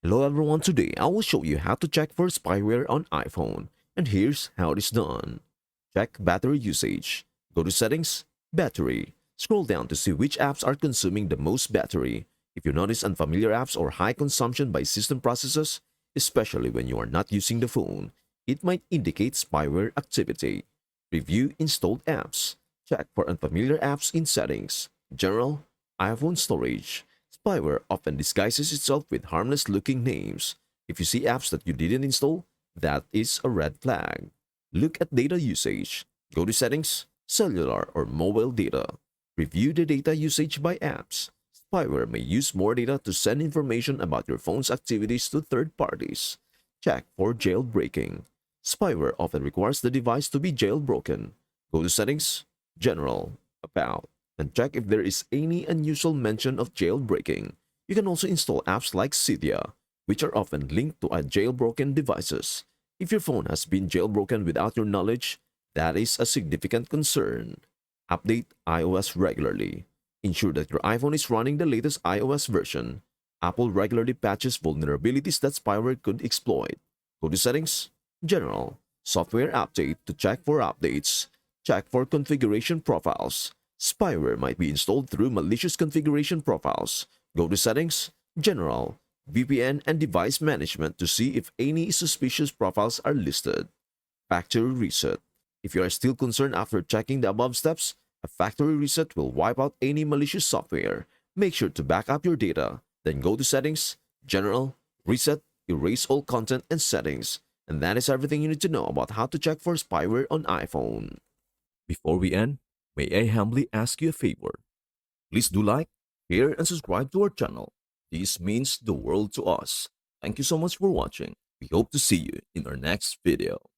Hello everyone, today I will show you how to check for spyware on iPhone. And here's how it is done. Check battery usage. Go to settings, battery. Scroll down to see which apps are consuming the most battery. If you notice unfamiliar apps or high consumption by system processes, especially when you are not using the phone, it might indicate spyware activity. Review installed apps. Check for unfamiliar apps in settings, general, iPhone storage. Spyware often disguises itself with harmless-looking names. If you see apps that you didn't install, that is a red flag. Look at data usage. Go to Settings, Cellular or Mobile Data. Review the data usage by apps. Spyware may use more data to send information about your phone's activities to third parties. Check for jailbreaking. Spyware often requires the device to be jailbroken. Go to Settings, General, About, and check if there is any unusual mention of jailbreaking. You can also install apps like Cydia, which are often linked to jailbroken devices. If your phone has been jailbroken without your knowledge, that is a significant concern. Update iOS regularly. Ensure that your iPhone is running the latest iOS version. Apple regularly patches vulnerabilities that spyware could exploit. Go to Settings, General, Software Update to check for updates. Check for configuration profiles. Spyware might be installed through malicious configuration profiles. Go to Settings, General, VPN, and Device Management to see if any suspicious profiles are listed. Factory Reset. If you are still concerned after checking the above steps, a factory reset will wipe out any malicious software. Make sure to back up your data. Then go to Settings, General, Reset, erase all content and settings. And that is everything you need to know about how to check for spyware on iPhone. Before we end, may I humbly ask you a favor? Please do like, share, and subscribe to our channel. This means the world to us. Thank you so much for watching. We hope to see you in our next video.